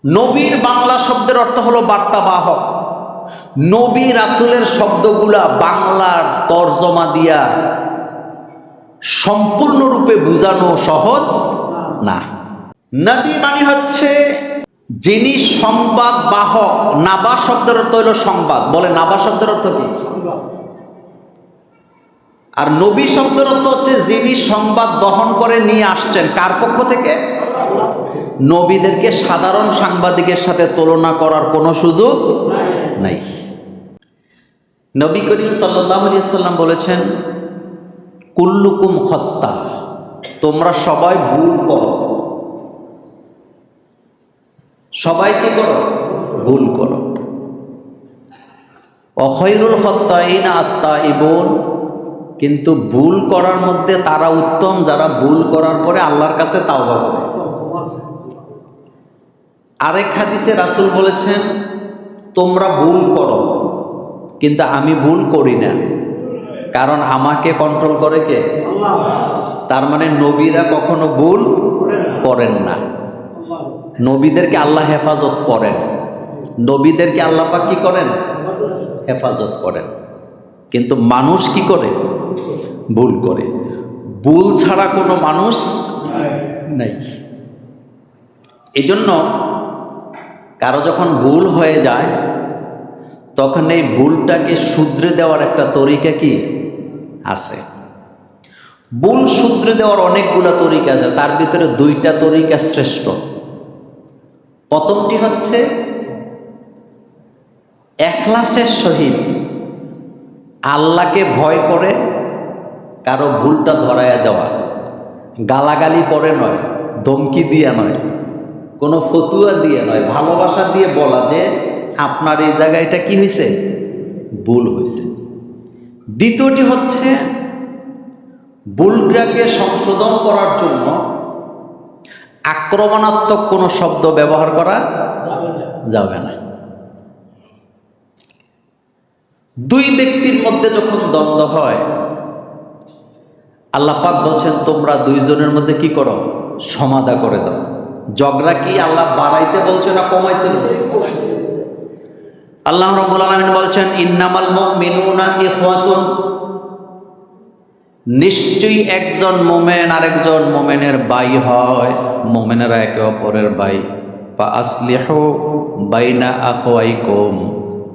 নবীর বাংলা শব্দের অর্থ হলো বার্তাবাহক। নবী রাসূলের শব্দগুলা বাংলার তর্জমা দিয়া সম্পূর্ণরূপে বোঝানো সহজ না। নবী মানে হচ্ছে যিনি সংবাদ বাহক। নাবা শব্দের অর্থ হলো সংবাদ। বলে নাবা শব্দের অর্থ কি? আর নবী শব্দের অর্থ হচ্ছে যিনি সংবাদ বহন করে নিয়ে আসছেন। কার পক্ষ থেকে? নবীদেরকে সাধারণ সাংবাদিকের সাথে তুলনা করার কোনো সুযোগ নাই। নবী করিম সাল্লাল্লাহু আলাইহি ওয়াসাল্লাম বলেছেন, কুল্লুকুম খত্তা, তোমরা সবাই ভুল করো। সবাই কি করো? ভুল করো। অখৈরুল খত্তাইনা আত-তাইবুন, কিন্তু ভুল করার মধ্যে তারা উত্তম যারা ভুল করার পরে আল্লাহর কাছে তাওবা করে। আরেক হাদিসে রাসূল বলেছেন, তোমরা ভুল করো কিন্তু আমি ভুল করি না, কারণ আমাকে কন্ট্রোল করে কে? আল্লাহ। তার মানে নবীরা কখনো ভুল করেন না। নবীদেরকে আল্লাহ হেফাজত করেন। নবীদেরকে আল্লাহ পাক কি করেন? হেফাজত করেন। কিন্তু মানুষ কি করে? ভুল করে। ভুল ছাড়া কোনো মানুষ নাই। এজন্য কারো যখন ভুল হয়ে যায় তখন এই ভুলটাকে শুধরে দেওয়ার একটা তরিকা কি আছে? ভুল শুধরে দেওয়ার অনেকগুলো তরিকা আছে, তার ভিতরে দুইটা তরিকা শ্রেষ্ঠ। প্রথমটি হচ্ছে ইখলাসের সহিত আল্লাহকে ভয় করে কারো ভুলটা ধরায়া দেওয়া। গালাগালি করে নয়, ধমকি দিয়ে নয়, কোনো ফতুয়া দিয়ে নয়, ভালোবাসা দিয়ে বলা যে আপনার এই জায়গায় এটা কি হয়েছে? ভুল হয়েছে। দ্বিতীয়টি হচ্ছে ভুলটাকে সংশোধন করার জন্য আক্রমণাত্মক কোনো শব্দ ব্যবহার করা যাবে না। দুই ব্যক্তির মধ্যে যখন দ্বন্দ্ব হয়, আল্লাহ পাক বলছেন তোমরা দুইজনের মধ্যে কি করো? সমাধা করে দাও। ঝগড়া কি আল্লাহ বাড়াইতে বলছে না কমাইতে বলছে? আল্লাহ রাব্বুল আলামিন বলছেন, ইন্নামাল মুমিনুনা ইখওয়াতুন, নিশ্চয়ই একজন মুমিন আরেকজন মুমিনের ভাই হয়, মুমিনেরা একে অপরের ভাই। ফা আসলিহু বাইনা আখওয়াইকুম,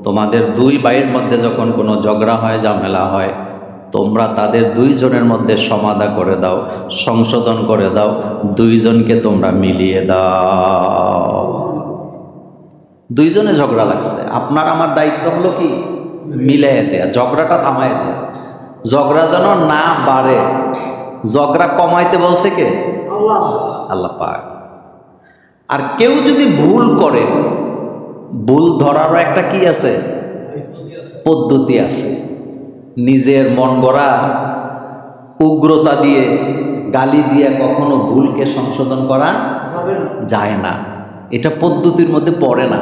তোমাদের দুই ভাইয়ের মধ্যে যখন কোনো ঝগড়া হয়, ঝামেলা হয়, তোমরা তাদের দুইজনের মধ্যে সমাধা করে দাও, সংশোধন করে দাও, দুইজনকে তোমরা মিলিয়ে দাও। দুইজনে ঝগড়া লাগছে, আপনার আমার দায়িত্ব হলো কি? মিলিয়ে দেয়া, ঝগড়াটা থামায় দেয়া। ঝগড়া যেন না বাড়ে। ঝগড়া কমাইতে বলছে কে? আল্লাহ। আল্লাহ পাক। আর কেউ যদি ভুল করে, ভুল ধরারও একটা কি আছে? পদ্ধতি আছে। নিজের মন গড়া উগ্রতা দিয়ে, গালি দিয়ে কখনো ভুলকে সংশোধন করা যায় না। এটা পদ্ধতির মধ্যে পড়ে না।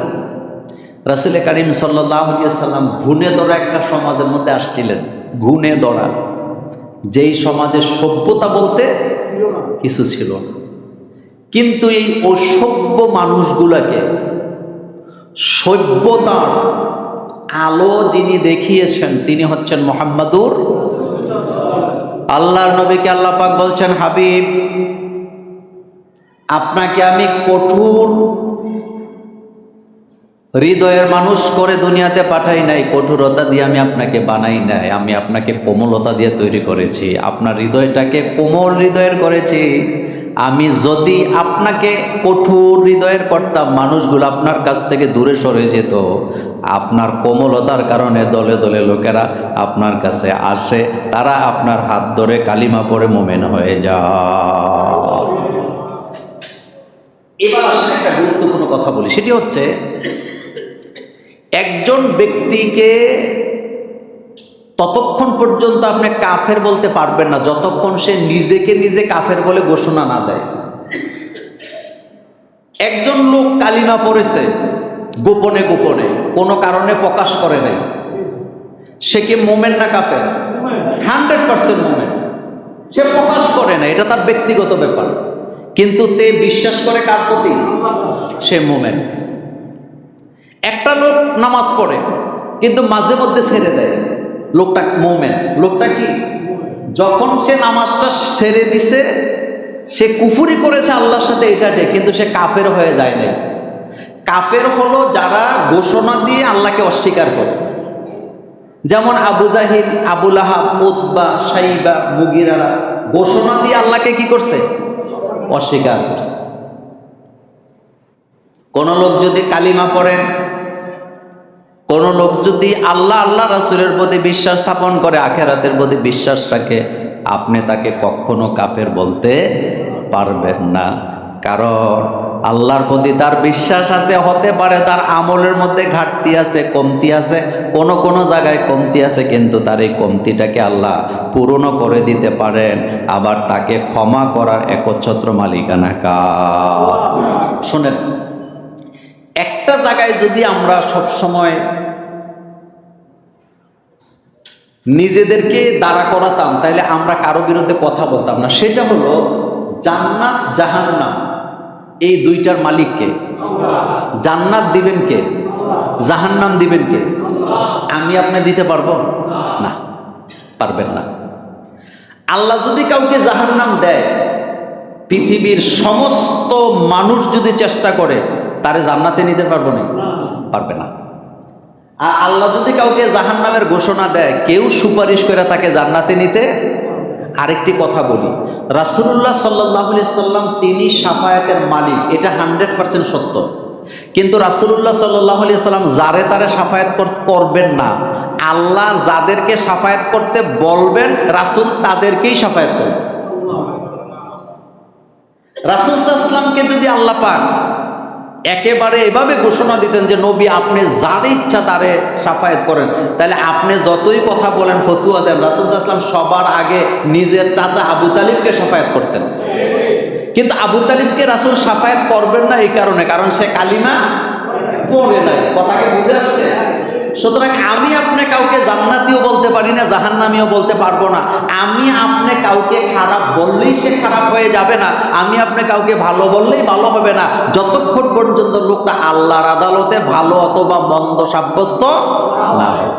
রাসূল কারীম সাল্লাল্লাহু আলাইহি ওয়াসাল্লাম ঘুণে ধরা একটা সমাজের মধ্যে আসছিলেন। ঘুণে ধরা, যেই সমাজে সভ্যতা বলতে কিছু ছিল না। কিন্তু এই অসভ্য মানুষগুলাকে সভ্যতার আলো যিনি দেখিয়েছেন তিনি হচ্ছেন মুহাম্মাদুর। আল্লাহর নবীকে আল্লাহ পাক বলছেন, হাবিব, আপনাকে আমি কঠোর হৃদয়ের মানুষ করে দুনিয়াতে পাঠাই নাই, কঠোরতা দিয়ে আমি আপনাকে বানাই নাই, আমি আপনাকে কোমলতা দিয়ে তৈরি করেছি। আপনার হৃদয়টাকে কোমল হৃদয়ের করেছি। আমি যদি আপনাকে কঠোর হৃদয়ের করতাম, মানুষগুলো আপনার কাছ থেকে দূরে সরে যেত। আপনার কোমলতার কারণে দলে দলে লোকেরা আপনার কাছে আসে, তারা আপনার হাত ধরে কালিমা পড়ে মুমিন হয়ে যায়। এবার আসলে একটা গুরুত্বপূর্ণ কথা বলি, সেটি হচ্ছে একজন ব্যক্তিকে ততক্ষণ পর্যন্ত আপনি কাফের বলতে পারবেন না যতক্ষণ সে নিজেকে নিজে কাফের বলে ঘোষণা না দেয়। একজন লোক কালিমা পড়েছে গোপনে গোপনে, কোনো কারণে প্রকাশ করে নাই, সে কি মুমিন না কাফের? 100% মুমিন। সে প্রকাশ করে না, এটা তার ব্যক্তিগত ব্যাপার, কিন্তু তে বিশ্বাস করে কার প্রতি? সে মোমেন। একটা লোক নামাজ পড়ে কিন্তু মাঝে মধ্যে ছেড়ে দেয়, লোকটা মোমেন। লোকটা কি? যখন সে নামাজটা ছেড়ে দিছে, সে কুফরি করেছে আল্লাহর সাথে, এটা ঠিক, কিন্তু সে কাফের হয়ে যায় নাই। কাফের হলো যারা ঘোষণা দিয়ে আল্লাহকে অস্বীকার করে, যেমন আবু জাহিল, আবু লাহাব, উতবা, সাইবা, মুগিরারা ঘোষণা দিয়ে আল্লাহকে কি করছে? অস্বীকার করছে। কোন লোক যদি কালিমা পড়েন, কোন লোক যদি আল্লাহ আল্লাহ রাসূলের প্রতি বিশ্বাস স্থাপন করে, আখিরাতের প্রতি বিশ্বাস রাখে, আপনি তাকে কখনো কাফের বলতে পারবেন না। কারণ আল্লাহর প্রতি তার বিশ্বাস আছে, হতে পারে তার আমলের মধ্যে ঘাটতি আছে, কমতি আছে, কোন জায়গায় কমতি আছে, কিন্তু তার এই কমতিটাকে আল্লাহ পূরণও করে দিতে পারেন। আবার তাকে ক্ষমা করার একচ্ছত্র মালিকানা কার? শোনেন, একটা জায়গায় যদি আমরা সবসময় নিজেদেরকে দাঁড়া করাতাম, তাহলে আমরা কারো বিরুদ্ধে কথা বলতাম না। সেটা হলো জান্নাত জাহান্নাম, এই দুইটার মালিক কে? জান্নাত দিবেন কে? জাহান্নাম দিবেন কে? আমি আপনি দিতে পারবো না, পারবেন না। আল্লাহ যদি কাউকে জাহান্নাম দেয়, পৃথিবীর সমস্ত মানুষ যদি চেষ্টা করে, তারে জান্নাতে নিতে পারবো না, পারবে না। আর আল্লাহ যদি কাউকে জাহান্নামের ঘোষণা দেয়, কেউ সুপারিশ করে তাকে জান্নাতে নিতে। আরেকটি কথা বলি, রাসূলুল্লাহ সাল্লাল্লাহু আলাইহি সাল্লাম তিনি শাফায়াতের মালিক, এটা 100% সত্য। কিন্তু রাসূলুল্লাহ সাল্লাল্লাহু আলাইহি সাল্লাম যারে তারে শাফায়াত করবেন না। আল্লাহ যাদেরকে শাফায়াত করতে বলবেন, রাসূল তাদেরকেই শাফায়াত করবেন। রাসূল সাল্লাল্লাহু আলাইহি ওয়াসাল্লামকে যদি আল্লাহ পাক একেবারে এভাবে ঘোষণা দিতেন যে নবী আপনি যার ইচ্ছা তারে শাফায়াত করেন, তাহলে আপনি যতই কথা বলেন, ফতুয়া দেন, রাসূল সাল্লাল্লাহু আলাইহি ওয়াসাল্লাম সবার আগে নিজের চাচা আবু তালিবকে শাফায়াত করতেন। কিন্তু আবু তালিবকে রাসূল শাফায়াত করবেন না এই কারণে, কারণ সে কালিমা পড়ে নাই। কথাকে বুঝে আসছে? সুতরাং আমি আপনি কাউকে জান্নাতীও বলতে পারি না, জাহান্নামীও বলতে পারবো না। আমি আপনি কাউকে খারাপ বললেই সে খারাপ হয়ে যাবে না, আমি আপনি কাউকে ভালো বললেই ভালো হবে না, যতক্ষণ পর্যন্ত লোকটা আল্লাহর আদালতে ভালো অথবা মন্দ সাব্যস্ত না হয়।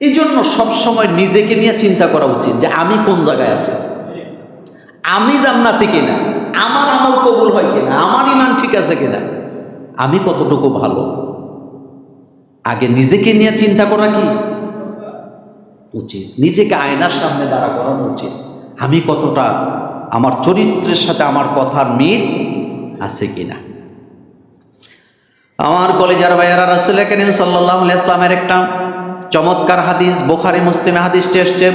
এই জন্য সবসময় নিজেকে নিয়ে চিন্তা করা উচিত যে আমি কোন জায়গায় আছি, আমি জান্নাতি কিনা, আমার আমল কবুল হয় কিনা, আমার ঈমান ঠিক আছে কিনা, আমি কতটুকু ভালো। আগে নিজেকে নিয়ে চিন্তা করা কি উচিত, নিজেকে আয়নার সামনে দাঁড়া করানো উচিত। আমি কতটা, আমার চরিত্রের সাথে আমার কথার মিল আছে কিনা। আমার কলেজার ভাইয়ারা, রাসূল করিম সাল্লাল্লাহু আলাইহি ওয়াসাল্লামের একটা চমৎকার হাদিস বুখারী মুসলিমে হাদিসটি আসছে,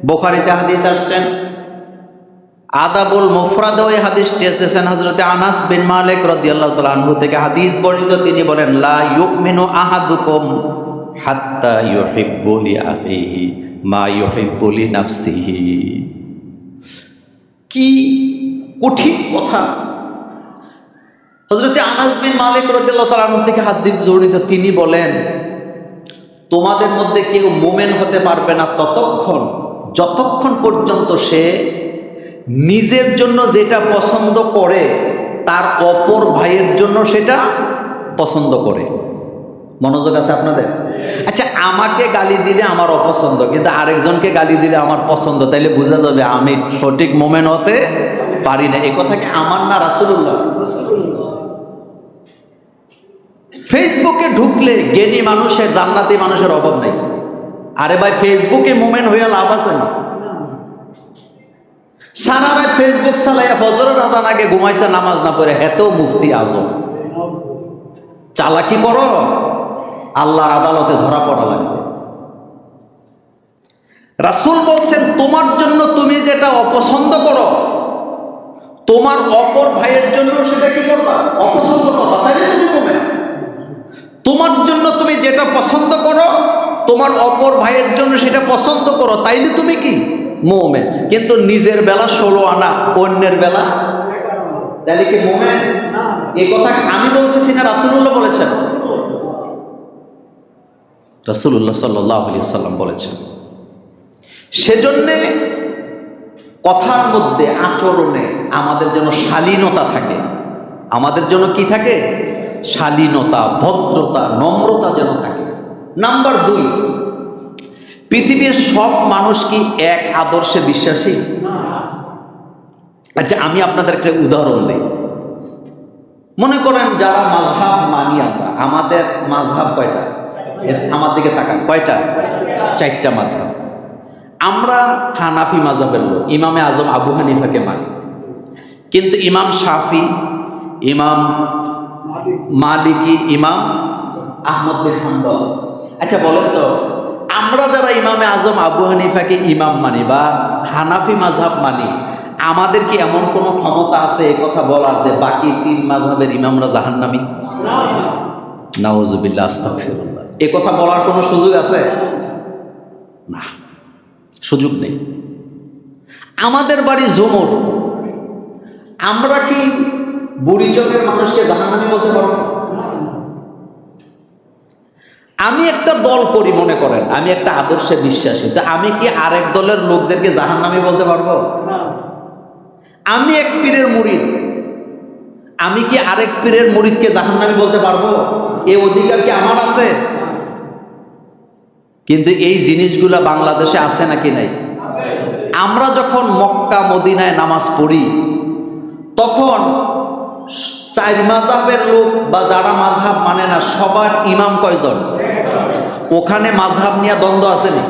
বুখারীতে হাদিস আসছে, আদাবুল মুফরাদে ওই হাদিসটি এসেছেন হযরতে আনাস বিন মালিক রাদিয়াল্লাহু তাআলা আনহু থেকে হাদিস বর্ণিত। তিনি বলেন, লা ইউমিনু আহাদুকুম হাত্তা ইউহিব্বু লি আখিহি মা ইউহিব্বু লি নাফসিহি। কি কঠিন কথা। হযরতে আনাস বিন মালিক রাদিয়াল্লাহু তাআলা আনহু থেকে হাদিস বর্ণিত, তিনি বলেন, তোমাদের মধ্যে কেউ মুমিন হতে পারবে না যতক্ষণ পর্যন্ত সে নিজের জন্য যেটা পছন্দ করে তার অপর ভাইয়ের জন্য সেটা পছন্দ করে। মনোযোগ আছে আপনাদের? আচ্ছা, আমাকে গালি দিলে আমার অপছন্দ, কিন্তু আরেকজনকে গালি দিলে আমার পছন্দ, তাইলে বোঝা যাবে আমি সঠিক মুমিন হতে পারি না। এই কথা কি আমার না রাসূলুল্লাহ? ফেসবুকে ঢুকলে জ্ঞানী মানুষের, জান্নাতি মানুষের অভাব নাই। আরে ভাই, ফেসবুকে মুমিন হইয়া লাভ আছে না? সারা রাত ফেসবুক চালাইয়া ফজরের আজান আগে ঘুমাইছে নামাজ না পড়ে, হেতেও মুফতি আজম। চালাকি করো, আল্লাহর আদালতে ধরা পড়া লাগবে। রাসূল বলছেন, তোমার জন্য তুমি যেটা অপছন্দ করো, তোমার অপর ভাইয়ের জন্য সেটা কি করবা? অপছন্দ করবা, তাইলে তুমি মুমিন। তোমার জন্য তুমি যেটা পছন্দ করো, তোমার অপর ভাইয়ের জন্য সেটা পছন্দ করো, তাইলে তুমি কি? মুমিন। কিন্তু নিজের বেলা 16 আনা, অন্যের বেলা, তাহলে কি মুমিন? এই কথা আমি বলতেছি না, রাসূলুল্লাহ বলেছেন। রাসূলুল্লাহ সাল্লাল্লাহু আলাইহি ওয়াসাল্লাম বলেছেন। সেজন্য কথার মধ্যে, আচরণে আমাদের যেন শালীনতা থাকে। আমাদের জন্য কি থাকে? শালীনতা, ভদ্রতা, নম্রতা যেন থাকে। নাম্বার 2, পৃথিবীর সব মানুষ কি এক আদর্শে বিশ্বাসী? আচ্ছা, আমি আপনাদের একটা উদাহরণ দিই। মনে করেন যারা মাযহাব মানি, আমাদের মাযহাব কয়টা? আমার দিকে তাকান, কয়টা? 4টা মাযহাব। আমরা হানাফি মাযহাবের লোক, ইমামে আজম আবু হানিফাকে মানি, কিন্তু ইমাম শাফি, ইমাম মালিকি, ইমাম আহমদ বিন হাম্বল। আচ্ছা বলেন তো, আমরা যারা ইমামে আজম আবু হানিফাকে ইমাম মানি বা হানাফি মাযহাব মানি, আমাদের কি এমন কোনো ক্ষমতা আছে এই কথা বলার যে বাকি 3 মাযহাবের ইমামরা জাহান্নামী? নাউযুবিল্লাহ, আস্তাগফিরুল্লাহ। এই কথা বলার কোনো সুযোগ আছে? না, সুযোগ নেই। আমাদের বাড়ি ঝুমুর, আমরা কি বুড়িচকের মানুষকে জাহান্নামী বলতে পারবো? আমি একটা দল করি, মনে করেন আমি একটা আদর্শে বিশ্বাসী, তো আমি কি আরেক দলের লোকদেরকে জাহান্নামী বলতে পারবো? আমি এক পীরের মুরিদ, আমি কি আরেক পীরের মুরিদকে জাহান্নামী বলতে পারবো? এই অধিকার কি আমার আছে? কিন্তু এই জিনিসগুলা বাংলাদেশে আছে নাকি নাই? আমরা যখন মক্কা মদিনায় নামাজ পড়ি, তখন 4 মাযহাবের লোক বা যারা মাযহাব মানে না, সবার ইমাম কয়জন? ওখানে মাযহাব নিয়ে দ্বন্দ্ব আসেনি,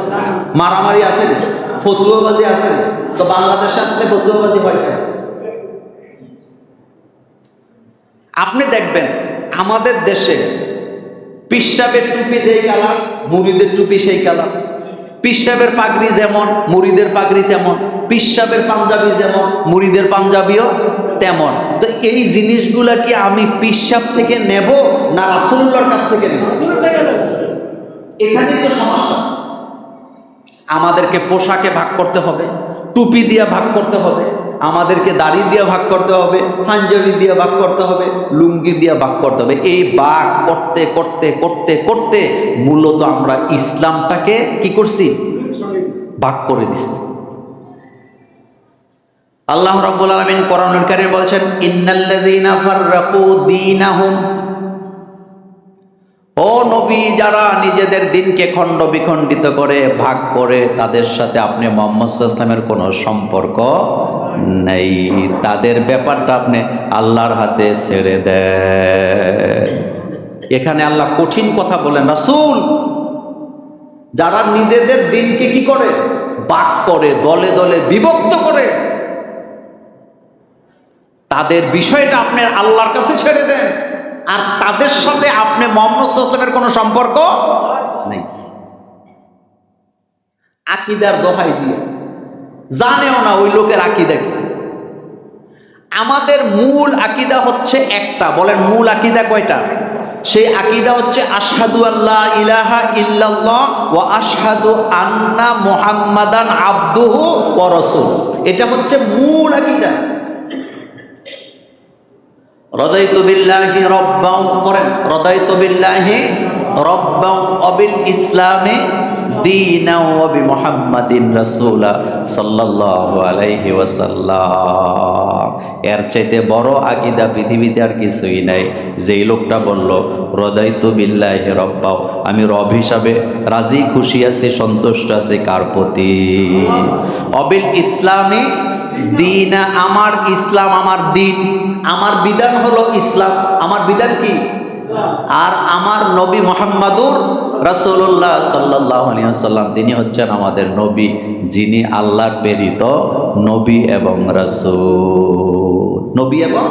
মারামারি আসেনি, ফতুয়াবাজি আসেনি। তো বাংলাদেশে আসলে ফতুয়াবাজি হয় কেন? আপনি দেখবেন আমাদের দেশে পীর সাহেবের টুপি যেই কালার, মুরিদের টুপি সেই কালার। পীর সাহেবের পাগড়ি যেমন, মুরিদের পাগড়ি তেমন। পীর সাহেবের পাঞ্জাবি যেমন, মুরিদের পাঞ্জাবিও তেমন। তো এই জিনিসগুলা কি আমি পীর সাহেব থেকে নেব না রাসূলুল্লাহর কাছ থেকে নেব? এখানেই তো সমস্যা। আমাদেরকে পোশাকে ভাগ করতে হবে, টুপি দিয়ে ভাগ করতে হবে, আমাদেরকে দাড়ি দিয়ে ভাগ করতে হবে, পাঞ্জাবি দিয়ে ভাগ করতে হবে, লুঙ্গি দিয়ে ভাগ করতে হবে। এই ভাগ করতে করতে করতে করতে মূলত আমরা ইসলামটাকে কি করছি? ভাগ করে দিচ্ছি। আল্লাহ রাব্বুল আলামিন কোরআনুল কারীমে বলছেন, ইন্নাল্লাযীনা ফাররাকু দীনাহুম, ও নবী, যারা নিজেদের দিনকে খণ্ড বিখণ্ডিত করে ভাগ করে, তাদের সাথে আপনি মুহাম্মদ সাল্লাল্লাহু আলাইহি ওয়াসাল্লামের কোনো সম্পর্ক নেই। তাদের ব্যাপারটা আপনি আল্লাহর হাতে ছেড়ে দেন। এখানে আল্লাহ কঠিন কথা বলেন, রাসূল, যারা নিজেদের দিনকে কি করে? ভাগ করে, দলে দলে বিভক্ত করে, তাদের বিষয়টা আপনি আল্লাহর কাছে ছেড়ে দেন। আর তাদের সাথে আপনি মুহাম্মদ সাল্লাল্লাহু আলাইহি ওয়াসাল্লামের কোনো সম্পর্ক নেই। আকীদার দোহাই দিয়ে, জানেও না ওই লোকের আকীদা কি। আমাদের মূল আকীদা হচ্ছে একটা। বলেন, মূল আকীদা কয়টা? সেই আকীদা হচ্ছে আশহাদু আল্লা ইলাহা ইল্লাল্লাহ ওয়া আশহাদু আন্না মুহাম্মাদান আবদুহু ওয়া রাসূল। এটা হচ্ছে মূল আকীদা। রাদাইতু বিল্লাহি রাব্বান, করেন, রাদাইতু বিল্লাহি রাব্বান ওয়া বিল ইসলামি দীনান ওয়া বিমুহাম্মাদিন রাসূলা সাল্লাল্লাহু আলাইহি ওয়াসাল্লাম। এর চাইতে বড় আকীদা পৃথিবীতে আর কিছুই নাই। যেই লোকটা বলল রাদাইতু বিল্লাহি রাব্বান, আমি রব হিসাবে রাজি খুশি আছি, সন্তুষ্ট আছি কার প্রতি? অবিল ইসলামি দীনা, আমার ইসলাম, আমার দিন, আমার বিধান হলো ইসলাম। আমার বিধান কি? আর আমার নবী মুহাম্মাদুর রাসূলুল্লাহ সাল্লাল্লাহু আলাইহি ওয়াসাল্লাম, তিনি হচ্ছেন আমাদের নবী, যিনি আল্লাহর প্রেরিত নবী এবং রাসূল। নবী এবং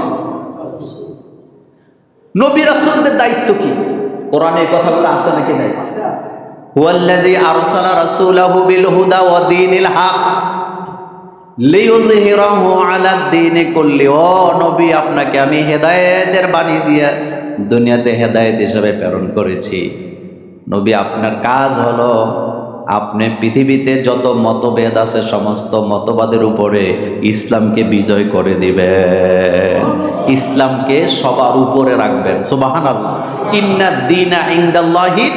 নবী রাসূলদের দায়িত্ব কি? কোরআনে এই কথাগুলো আছে নাকি নাই? হুয়াল্লাযী আরসালা রাসূলাহু বিল হুদা ওয়া দীনিল হক লিইয়ুযহিরাহু আলাদ দীনি কুল্লি। ও নবী, আপনাকে আমি হেদায়েতের বাণী দিয়ে দুনিয়াতে হেদায়েত হিসেবে প্রেরণ করেছি। নবী, আপনার কাজ হলো আপনি পৃথিবীতে যত মতভেদ আছে সমস্ত মতবাদের উপরে ইসলামকে বিজয় করে দিবেন, ইসলামকে সবার উপরে রাখবেন। সুবহানাল্লাহ। ইন্নাদ দীনা ইনদাল্লাহিল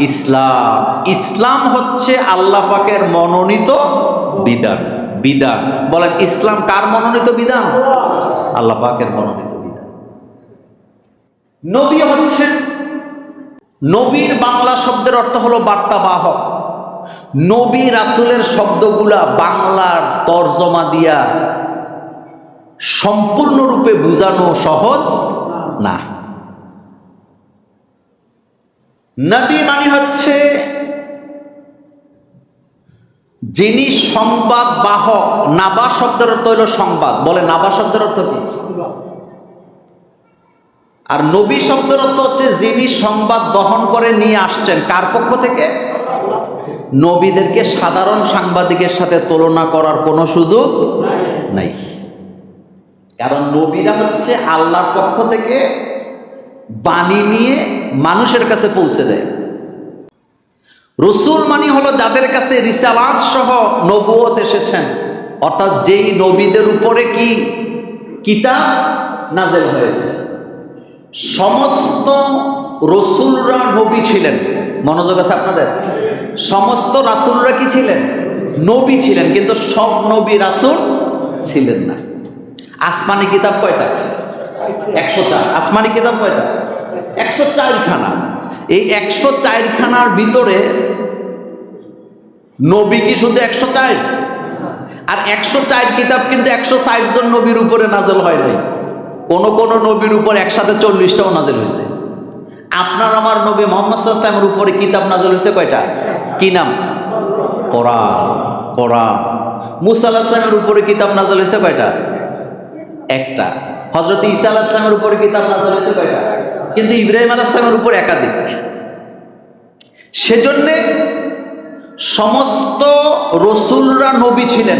ইসলাম। ইসলাম হচ্ছে আল্লাহ পাকের মনোনীত বিধান। বিধান। বলেন ইসলাম কার মনোনীত বিধান? আল্লাহ পাকের মনোনীত বিধান। নবী হচ্ছেন, নবীর বাংলা শব্দের অর্থ হলো বার্তাবাহক। নবী রাসূলের শব্দগুলা বাংলার তর্জমা দিয়া সম্পূর্ণরূপে বোঝানো সহজ না। নবী মানে হচ্ছে যিনি সংবাদ বাহক। নাবা শব্দের অর্থ হলো সংবাদ। বলে নাবা শব্দের অর্থ কি? আর নবী শব্দের অর্থ হচ্ছে যিনি সংবাদ বহন করে নিয়ে আসছেন। কার পক্ষ থেকে? নবীদেরকে সাধারণ সাংবাদিকের সাথে তুলনা করার কোনো সুযোগ নাই, কারণ নবীরা হচ্ছে আল্লাহর পক্ষ থেকে বাণী নিয়ে মানুষের কাছে পৌঁছে দেয়। রসুল মানে হলো যাদের কাছে রিসালাত সহ নবুয়ত এসেছেন, অর্থাৎ যেই নবীদের উপরে কি কিতাব নাযিল হয়েছে। সমস্ত রসুলরা নবী ছিলেন। মনোযোগ আছে আপনাদের? সমস্ত রাসূলরা কি ছিলেন? নবী ছিলেন, কিন্তু সব নবী রাসূল ছিলেন না। আসমানি কিতাব কয়টা? 104। আসমানি কিতাব কয়টা? 104 খানা। এই 104 খানার ভিতরে নবী কি শুধু 104? আর 104 কিতাব কিন্তু 160 জন নবীর উপরে নাযিল হয় নাই। কোন কোন নবীর উপর একসাথে 40টাও নাযিল হয়েছে। আপনার আমার নবী মুহাম্মদ সাল্লাল্লাহু আলাইহি ওয়াসাল্লামের উপরে কিতাব নাযিল হয়েছে কয়টা? কি নাম? কোরআন। কোরআন। মুসা আলাইহিস সালামের উপরে কিতাব নাযিল হয়েছে কয়টা? একটা। হযরত ঈসা আলাইহিস সালামের উপরে কিতাব নাযিল হয়েছে কয়টা? কিন্তু ইব্রাহিম আলাইহিস সালামের উপর একাধিক। সেজন্য সমস্ত রসুলরা নবী ছিলেন,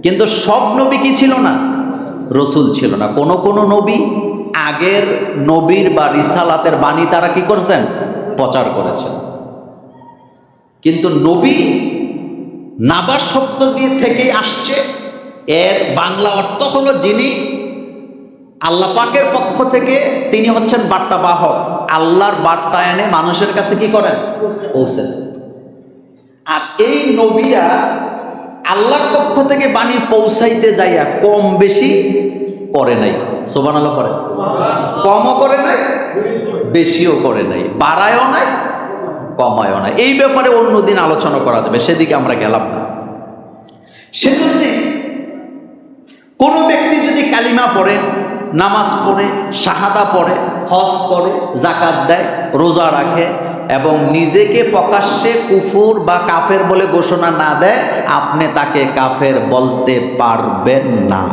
কিন্তু সব নবী কি ছিল না? রসুল ছিল না। কোন কোন নবী আগের নবীর বা রিসালাতের বাণী তারা কি করেছেন? প্রচার করেছেন। কিন্তু নবী নাবা শব্দ দিয়ে থেকেই আসছে। এর বাংলা অর্থ হলো যিনি আল্লাহ পাকের পক্ষ থেকে, তিনি হচ্ছেন বার্তাবাহক। আল্লাহর বার্তা এনে মানুষের কাছে কি করেন? পৌঁছে দেন। আর এই নবীরা আল্লাহর পক্ষ থেকে বাণী পৌঁছাইতে যাইয়া কম বেশি করে নাই। সুবহানাল্লাহ পড়ে। কমও করে নাই, বেশিও করে নাই, বাড়ায়ও নাই, কমায়ও নাই। এই ব্যাপারে অন্যদিন আলোচনা করা যাবে, সেদিকে আমরা গেলাম না। সেজন্য কোন ব্যক্তি যদি কালিমা পড়ে, নামাজ পড়ে, শাহাদা পড়ে, হজ করে, যাকাত দেয়, রোজা রাখে এবং নিজেকে প্রকাশ্যে কুফর বা কাফের বলে ঘোষণা না দেয়, আপনি তাকে কাফের বলতে পারবেন না।